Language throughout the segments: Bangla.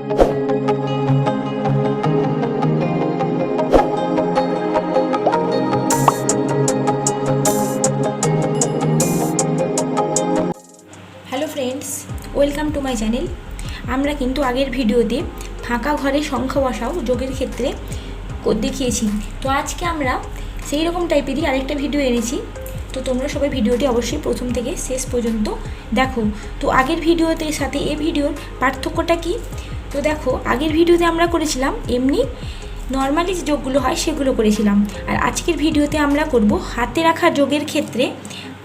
Hello friends, welcome to my channel. আমরা কিন্তু আগের ভিডিওতে ফাঁকা ঘরে সংখ্যা বসাও যোগের ক্ষেত্রে দেখিয়েছি। তো আজকে আমরা সেই রকম টাইপেরই আরেকটা ভিডিও এনেছি। তো তোমরা সবাই ভিডিওটি অবশ্যই প্রথম থেকে শেষ পর্যন্ত দেখো। তো আগের ভিডিওতে সাথে এই ভিডিওর পার্থক্যটা কি? তো দেখো, আগের ভিডিওতে আমরা করেছিলাম এমনি নর্মালি যে যোগগুলো হয় সেগুলো করেছিলাম, আর আজকের ভিডিওতে আমরা করব হাতে রাখা যোগের ক্ষেত্রে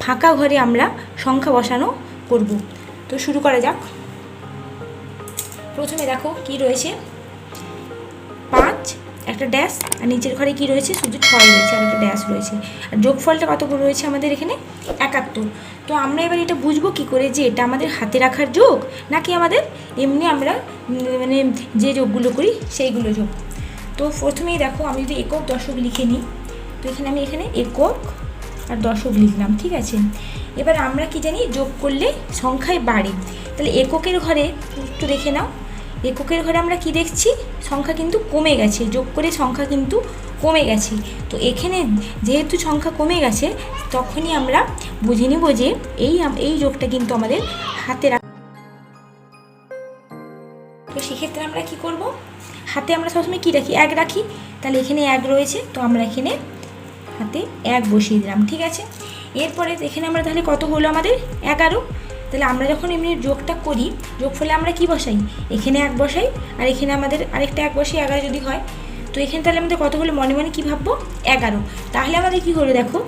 ফাঁকা ঘরে আমরা সংখ্যা বসানো করব। তো শুরু করা যাক। প্রথমে দেখো কি রয়েছে, 5 একটা ড্যাশ, আর নিচের ঘরে কি রয়েছে, শুধু 6 রয়েছে আর একটা ড্যাশ রয়েছে। আর যোগফলটা কত রয়েছে আমাদের এখানে 71। তো আমরা এবার এটা বুঝবো কি করে যে এটা আমাদের হাতে রাখার যোগ নাকি আমাদের এমনি আমরা মানে যে যোগগুলো করি সেইগুলো যোগ। তো প্রথমেই দেখো, আমি যদি একক দশক লিখে নিই, তো এখানে আমি একক আর দশক লিখলাম, ঠিক আছে। এবার আমরা কি জানি, যোগ করলে সংখ্যায় বাড়ে। তাহলে এককের ঘরে একটু দেখে নাও, এককের ঘরে আমরা কি দেখছি, সংখ্যা কিন্তু কমে গেছে, যোগ করে সংখ্যা কিন্তু কমে গেছে। তো এখানে যেহেতু সংখ্যা কমে গেছে, তখনই আমরা বুঝে নিব যে এই যোগটা কিন্তু আমাদের হাতে রাখা। তো সেক্ষেত্রে আমরা কি করব, হাতে আমরা সবসময় কী রাখি, 1 রাখি। তাহলে এখানে 1 রয়েছে, তো আমরা এখানে হাতে 1 বসিয়ে দিলাম, ঠিক আছে। এরপরে এখানে আমরা তাহলে কত হলো আমাদের 11। তাহলে আমরা যখন এমনি যোগটা করি, যোগফলে আমরা কি বসাই, এখানে 1 বসাই, আর এখানে আমাদের আরেকটা 1 বসাই, 11 যদি হয়। তো এখানে তাহলে আমাদের কত হলো, মনে মনে কী ভাববো, 11। তাহলে আমাদের কি হলো, দেখো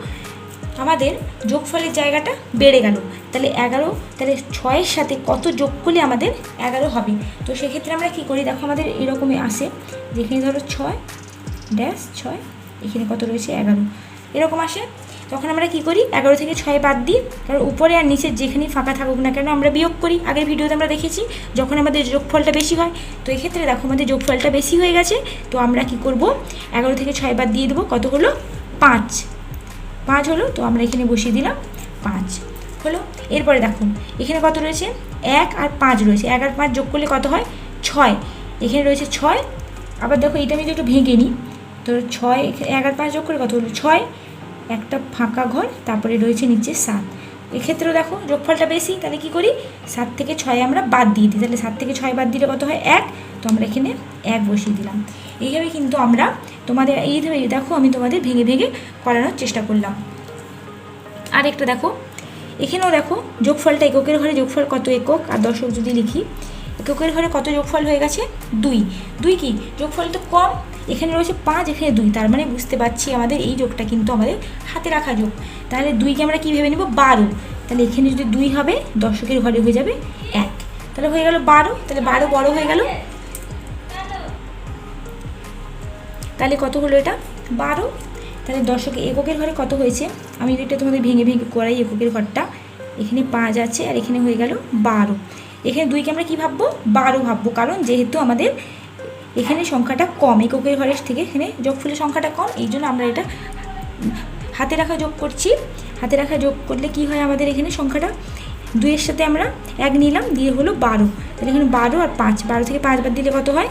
আমাদের যোগফলের জায়গাটা বেড়ে গেল। তাহলে 11, তাহলে 6-এর সাথে কত যোগ করলে আমাদের 11 হবে। তো সেক্ষেত্রে আমরা কি করি, দেখো আমাদের এরকমই আসে, যেখানে ধরো 6-6, এখানে কত রয়েছে 11, এরকম আসে। তখন আমরা কি করি, 11 থেকে 6 বাদ দিই, কারণ উপরে আর নিচে যেখানেই ফাঁকা থাকুক না কেন আমরা বিয়োগ করি। আগের ভিডিওতে আমরা দেখেছি যখন আমাদের যোগফলটা বেশি হয়। তো এক্ষেত্রে দেখো আমাদের যোগফলটা বেশি হয়ে গেছে, তো আমরা কি করব, 11 থেকে 6 বাদ দিয়ে দেবো, কত হলো 5 হলো। তো আমরা এখানে বসিয়ে দিলাম 5 হলো। এরপরে দেখো এখানে কত রয়েছে, 1 আর 5 রয়েছে, 1 আর 5 যোগ করলে কত হয় 6, এখানে রয়েছে 6। আবার দেখো এটা আমি যদি একটু ভেঙে নিই, তো 6, 1 আর 5 যোগ করে কত হলো 6, একটা ফাঁকা ঘর, তারপরে রয়েছে নিচে 7। এক্ষেত্রেও দেখো যোগফলটা বেশি, তাহলে কি করি, 7 থেকে 6 আমরা বাদ দিয়ে দিই। তাহলে 7 থেকে 6 বাদ দিলে কত হয় 1, তো আমরা এখানে 1 বসিয়ে দিলাম। এইভাবে কিন্তু আমরা তোমাদের এইভাবে দেখো আমি তোমাদের ভেঙে ভেঙে করানোর চেষ্টা করলাম। আরেকটা দেখো, এখানেও দেখো যোগফলটা, এককের ঘরে যোগফল কত, একক আর দশক যদি লিখি, এককের ঘরে কত যোগফল হয়ে গেছে 2 কি যোগফল তো কম, এখানে রয়েছে 5, এখানে 2, তার মানে বুঝতে পারছি আমাদের এই যোগটা কিন্তু আমাদের হাতে রাখা যোগ। তাহলে 2কে আমরা কী ভেবে নেব, 12। তাহলে এখানে যদি 2 হবে, দশকের ঘরে হয়ে যাবে 1, তাহলে হয়ে গেল 12। তাহলে 12 বড় হয়ে গেল, তাহলে কত হলো এটা 12। তাহলে দশকে এককের ঘরে কত হয়েছে, আমি যদি এটা তোমাদের ভেঙে ভেঙে করাই, এককের ঘরটা এখানে 5 আছে আর এখানে হয়ে গেল 12। এখানে 2কে আমরা কী ভাববো, 12 ভাববো, কারণ যেহেতু আমাদের এখানে সংখ্যাটা কম, এককের ঘরের থেকে এখানে যোগফলের সংখ্যাটা কম, এই জন্য আমরা এটা হাতে রাখা যোগ করছি। হাতে রাখা যোগ করলে কি হয়, আমাদের এখানে সংখ্যাটা 2-এর সাথে আমরা 1 নিলাম, দিয়ে হলো 12। তাহলে এখানে 12 আর 5, 12 থেকে 5 বাদ দিলে কত হয়,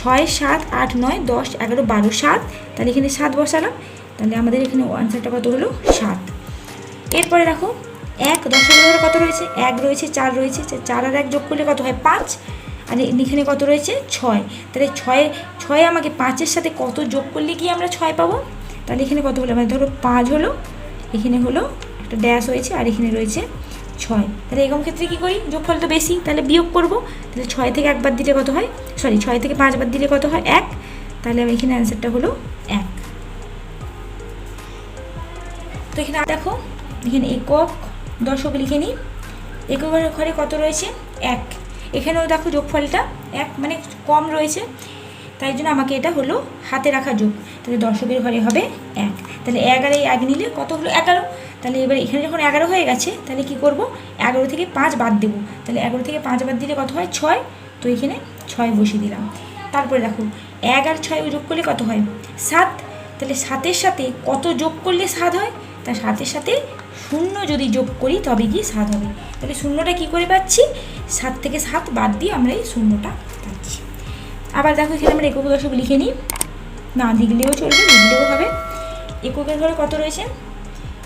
6, 7, 8, 9, 10, 11, 12, 7। তাহলে এখানে 7 বসালাম, তাহলে আমাদের এখানে আনসারটা কত হলো 7। এরপরে দেখো 1 দশকের ঘরে কত রয়েছে, 1 রয়েছে, 4 রয়েছে, 4 আর 1 যোগ করলে কত হয় 5, আর এখানে কত রয়েছে 6। তাহলে 6 আমাকে 5-এর সাথে কত যোগ করলে কি আমরা 6 পাবো, তাহলে এখানে কত হলো, মানে ধরো 5 হলো, এখানে হলো একটা ড্যাশ হয়েছে আর এখানে রয়েছে 6। তাহলে এরকম ক্ষেত্রে কী করি, যোগফল তো বেশি, তাহলে বিয়োগ করব। তাহলে 6 থেকে 1 বাদ দিলে কত হয়, 6 থেকে 5 বাদ দিলে কত হয় 1, তাহলে এখানে অ্যান্সারটা হলো 1। তো এখানে দেখো, এখানে একক দশক লিখে নিই, এককের ঘরে কত রয়েছে 1, এখানেও দেখো যোগফলটা 1 মানে কম রয়েছে, তাই জন্য আমাকে এটা হলো হাতে রাখা যোগ। তাহলে দশকের ঘরে হবে 1, তাহলে 1 আর 1 নিলে কত হলো 11। তাহলে এবার এখানে যখন 11 হয়ে গেছে, তাহলে কি করব, 11 থেকে 5 বাদ দেবো। তাহলে 11 থেকে 5 বাদ দিলে কত হয় 6, তো এখানে 6 বসিয়ে দিলাম। তারপরে দেখো 1 আর 6 যোগ করলে কত হয় 7। তাহলে 7-এর সাথে কত যোগ করলে 7 হয়, তা 7-এর সাথে 0 যদি যোগ করি তবে গিয়ে 7 হবে। তাহলে 0টা কী করে পাচ্ছি, 7 থেকে 7 বাদ দিয়ে আমরা এই 0টা পাচ্ছি। আবার দেখো এখানে আমরা একক দশক লিখে নিই, না লিখলেও চলবে, লিখলেও হবে। এককের ঘরে কত রয়েছে,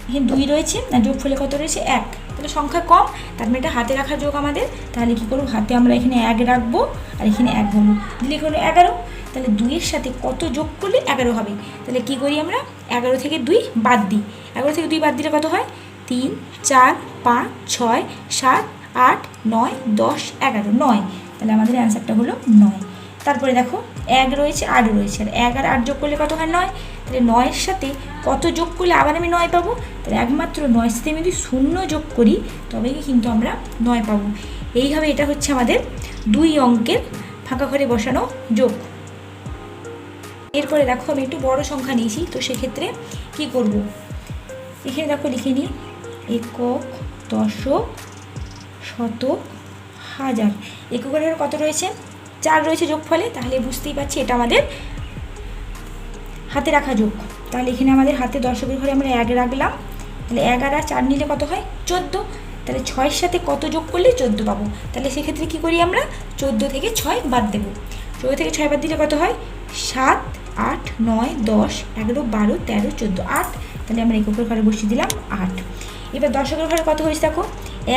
এখানে 2 রয়েছে, আর যোগফলে কত রয়েছে 1, তাহলে সংখ্যা কম, তার মানে এটা হাতে রাখার যোগ আমাদের। তাহলে কী করবো, হাতে আমরা এখানে 1 রাখবো আর এখানে 1 হলো, দিলে হলো 11। তাহলে 2-এর সাথে কত যোগ করলে 11 হবে, তাহলে কী করি আমরা 11 থেকে 2 বাদ দিই। 11 থেকে 2 বাদ দিলে কত হয়, 3, 4, 5, 6, 7, 8, 9, 10, 11, 9। তাহলে আমাদের অ্যান্সারটা হলো 9। তারপরে দেখো 1 রয়েছে, 8 রয়েছে, আর 1 আর 8 যোগ করলে কত হয় 9। তাহলে 9-এর সাথে কত যোগ করলে আবার আমি 9 পাবো, তাহলে একমাত্র 9-এর সাথে আমি যদি 0 যোগ করি তবেই কিন্তু আমরা 9 পাবো। এইভাবে এটা হচ্ছে আমাদের 2 অঙ্কের ফাঁকা ঘরে বসানো যোগ। এরপরে দেখো আমি একটু বড় সংখ্যা নিয়েছি, তো সেক্ষেত্রে কি করব, এখানে দেখো লিখে নিই একক, দশক, শতক, হাজার। এককের কত রয়েছে, 4 রয়েছে যোগফলে, তাহলে বুঝতেই পারছি এটা আমাদের হাতে রাখা যোগ। তাহলে এখানে আমাদের হাতে দশকের ঘরে আমরা 1 রাখলাম, তাহলে 1 আর 4 নিলে কত হয় 14। তাহলে 6-এর সাথে কত যোগ করলে 14 পাবো, তাহলে সেক্ষেত্রে কী করি আমরা 14 থেকে 6 বাদ দেবো। 14 থেকে 6 বাদ দিলে কত হয় 7, 8, 9, 10, 11, 12, 13, 14, 8। তাহলে আমরা এককের ঘরে বসিয়ে দিলাম 8। এবার দশকের ঘরে কত হয়েছে দেখো,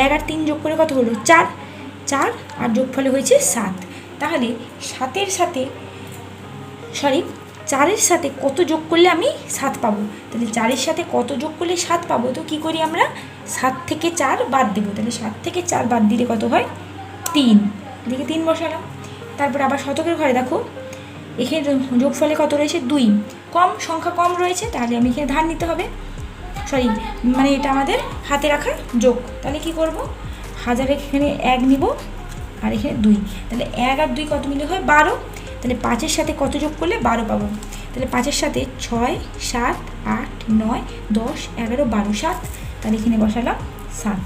1 আর 3 যোগ করে কত হলো 4, 4 আর যোগফলে হয়েছে 7। তাহলে 7-এর সাথে 4-এর সাথে কত যোগ করলে আমি 7 পাবো, তাহলে 4-এর সাথে কত যোগ করলে 7 পাবো, তো কী করি আমরা 7 থেকে 4 বাদ দেবো। তাহলে 7 থেকে 4 বাদ দিলে কত হয় 3, এদিকে 3 বসালাম। তারপর আবার শতকের ঘরে দেখো এখানে যোগফলে কত রয়েছে 2, কম সংখ্যা কম রয়েছে, তাহলে আমি এখানে ধার নিতে হবে, মানে এটা আমাদের হাতে রাখা যোগ। তাহলে কি করব, হাজারে এখানে 1 নিব আর এখানে 2, তাহলে 1 আর 2 কত মিলে হয় 12। তাহলে 5-এর সাথে কত যোগ করলে 12 পাবো, তাহলে 5-এর সাথে 6, 7, 8, 9, 10, 11, 12, 7। তাহলে এখানে বসালাম 7।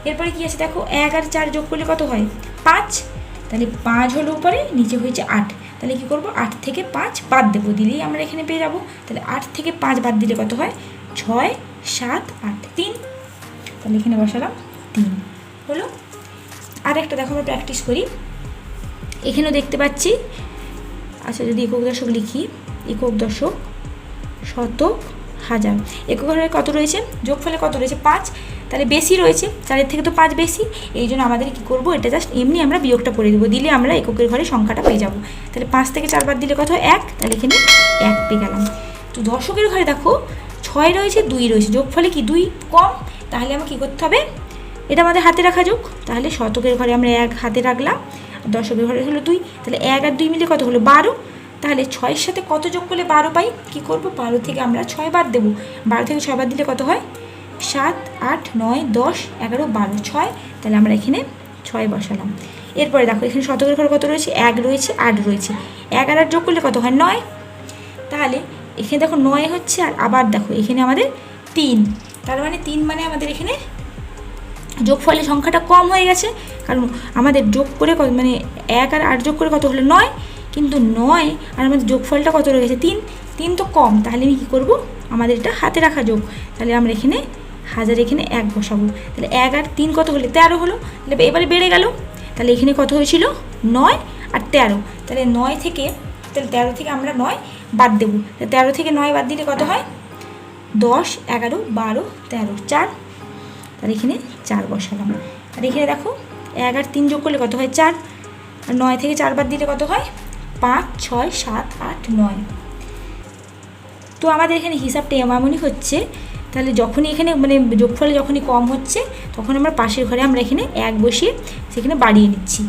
এরপরে কি আছে দেখো 1 আর 4 যোগ করলে কত হয় 5, তাহলে 5 হলো উপরে, নিচে হয়েছে 8। তাহলে কী করবো 8 থেকে 5 বাদ দেবো, দিলেই আমরা এখানে পেয়ে যাবো। তাহলে 8 থেকে 5 বাদ দিলে কত হয় 6, 7, 8, 3। তাহলে এখানে বসালাম 3 হলো। আর একটা দেখো আমরা প্র্যাকটিস করি, এখানেও দেখতে পাচ্ছি। আচ্ছা যদি একক দশক লিখি, একক দশক, শতক, হাজার। একক ঘরে কত রয়েছে, যোগফলে কত রয়েছে 5, তাহলে বেশি রয়েছে, 4-এর থেকে তো 5 বেশি, এই জন্য আমাদের কী করবো, এটা জাস্ট এমনি আমরা বিয়োগটা করে দেবো, দিলে আমরা এককের ঘরে সংখ্যাটা পেয়ে যাবো। তাহলে 5 থেকে 4 বাদ দিলে কত হয় 1, তাহলে এখানে 1 পেয়ে গেলাম। তো দশকের ঘরে দেখো 6 রয়েছে, 2 রয়েছে, যোগফলে কি 2 কম, তাহলে আমার কী করতে হবে, এটা আমাদের হাতে রাখা যোগ। তাহলে শতকের ঘরে আমরা 1 হাতে রাখলাম, আর দশকের ঘরে হলো 2, তাহলে 1 আর 2 মিলে কত হলো 12। তাহলে 6-এর সাথে কত যোগ করলে 12 পাই, কী করবো 12 থেকে আমরা 6 বাদ দেবো, 12 থেকে 6 বাদ দিলে কত হয় 7, 8, 9, 10, 11, 12, 6। তাহলে আমরা এখানে 6 বসালাম। এরপরে দেখো এখানে শতকের ঘরে কত রয়েছে 1 রয়েছে, 8 রয়েছে, 1 আর 8 যোগ করলে কত হয় 9। তাহলে এখানে দেখো 9 হচ্ছে, আর আবার দেখো এখানে আমাদের 3, তার মানে 3 মানে আমাদের এখানে যোগফলের সংখ্যাটা কম হয়ে গেছে, কারণ আমাদের যোগ করে মানে 1 আর 8 যোগ করে কত হলো 9, কিন্তু 9 আর আমাদের যোগফলটা কত রয়ে গেছে 3, 3 তো কম। তাহলে আমি কী করবো, আমাদের এটা হাতে রাখা যোগ, তাহলে আমরা এখানে হাজার এখানে 1 বসাবো। তাহলে 1 আর 3 কত হলো 13 হলো, তাহলে এবারে বেড়ে গেল। তাহলে এখানে কত হয়েছিল 9 আর 13, তাহলে 9 থেকে, তাহলে 13 থেকে আমরা 9 বাদ দেবো, 13 থেকে 9 বাদ দিলে কত হয় 10, 11, 12, 13, 4। তাহলে এখানে 4 বসালাম। আর এখানে দেখো 1 আর 3 যোগ করলে কত হয় 4, আর 9 থেকে 4 বাদ দিলে কত হয় 5, 6, 7, 8, 9। তো আমাদের এখানে হিসাবটা এমনই হচ্ছে। তাহলে যখনই এখানে মানে যোগফলে যখনই কম হচ্ছে, তখন আমরা পাশের ঘরে আমরা এখানে 1 বসিয়ে সেখানে বাড়িয়ে নিচ্ছি।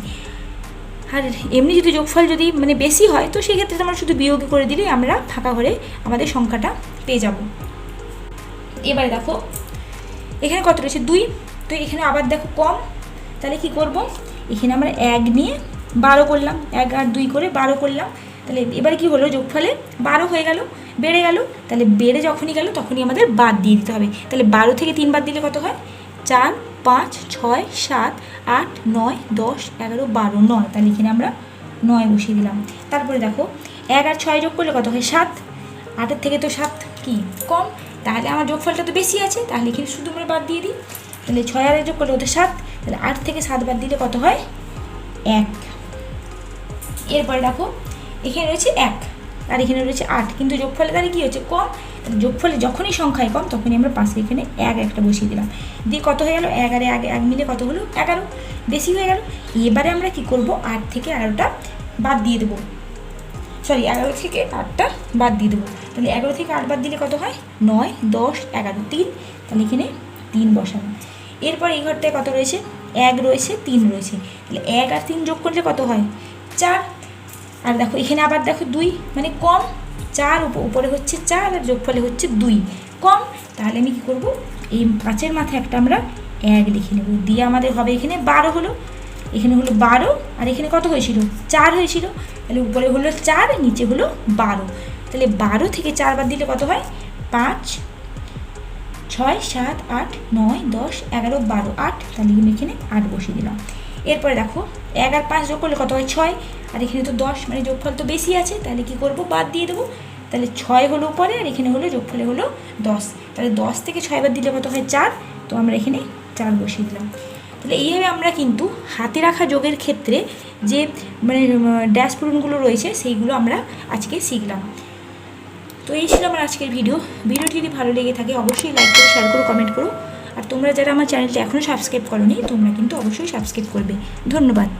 আর এমনি যদি যোগফল যদি মানে বেশি হয়, তো সেক্ষেত্রে আমরা শুধু বিয়োগ করে দিলেই আমরা ফাঁকা ঘরে আমাদের সংখ্যাটা পেয়ে যাব। এবারে দেখো এখানে কত রয়েছে 2, তো এখানে আবার দেখো কম, তাহলে কি করব, এখানে আমরা 1 নিয়ে 12 করলাম, 1 আর 2 করে 12 করলাম। তাহলে এবারে কি হলো, যোগফলে 12 হয়ে গেল, বেড়ে গেল। তাহলে বেড়ে যখনই গেল তখনই আমাদের বাদ দিয়ে দিতে হবে। তাহলে 12 থেকে 3 বাদ দিলে কত হয় 4, 5, 6, 7, 8, 9, 10, 11, 12, 9। তাহলে এখানে আমরা 9 বসিয়ে দিলাম। তারপরে দেখো 1 আর 6 যোগ করলে কত হয় 7, 8-এর থেকে তো 7 কি কম, তাহলে আমার যোগফলটা তো বেশি আছে, তাহলে এখানে শুধু আমরা বাদ দিয়ে দিই। তাহলে 6 আর 1 যোগ করলে ওটা 7, তাহলে 8 থেকে 7 বাদ দিলে কত হয় 1। এরপরে দেখো এখানে রয়েছে 1 আর এখানে রয়েছে 8, কিন্তু যোগফলে তাহলে কী হচ্ছে কম, তাহলে যোগফলে যখনই সংখ্যায় কম তখনই আমরা পাশে এখানে 1 একটা বসিয়ে দিলাম, দিয়ে কত হয়ে গেল 1 আর 1 মিলে কত হলো 11, বেশি হয়ে গেল। এবারে আমরা কি করব 8 থেকে 11টা বাদ দিয়ে দেবো, সরি 11 থেকে 8টা বাদ দিয়ে দেবো, তাহলে 11 থেকে 8 বাদ দিলে কত হয় 9, 10, 11, 3, তাহলে এখানে 3 বসানো। এরপর এই ঘরটায় কত রয়েছে 1 রয়েছে 3 রয়েছে, তাহলে 1 আর 3 যোগ করলে কত হয় 4, আর দেখো এখানে আবার দেখো 2 মানে কম, 4 উপরে হচ্ছে 4 আর যোগফলে হচ্ছে 2 কম, তাহলে আমি কী করবো এই 5-এর মাথায় একটা আমরা 1 লিখে নেব, দিয়ে আমাদের হবে এখানে 12 হলো, এখানে হলো 12 আর এখানে কত হয়েছিল 4 হয়েছিল, তাহলে উপরে হলো 4 নিচে হলো 12, তাহলে 12 থেকে 4 বাদ দিলে কত হয় 5, 6, 7, 8, 9, 10, 11, 12, 8, তাহলে আমি এখানে 8 বসিয়ে দিলাম। এরপরে দেখো 1 আর 5 যোগ করলে কত হয় 6, আর এখানে তো 10, মানে যোগফল তো বেশি আছে, তাহলে কি করব বাদ দিয়ে দেবো, তাহলে 6 হলো উপরে আর এখানে হলো যোগফলে হলো 10, তাহলে 10 থেকে 6 বাদ দিলে কত হয় 4, তো আমরা এখানে 4 বসিয়ে দিলাম। তাহলে এইভাবে আমরা কিন্তু হাতে রাখা যোগের ক্ষেত্রে যে মানে ড্যাশ পূরণগুলো রয়েছে সেইগুলো আমরা আজকে শিখলাম। তো এই ছিল আমার আজকের ভিডিওটি যদি ভালো লেগে থাকে অবশ্যই লাইক করো, শেয়ার করো, কমেন্ট করো, আর তোমরা যারা আমার চ্যানেলটা এখনও সাবস্ক্রাইব করোনি তোমরা কিন্তু অবশ্যই সাবস্ক্রাইব করবে। ধন্যবাদ।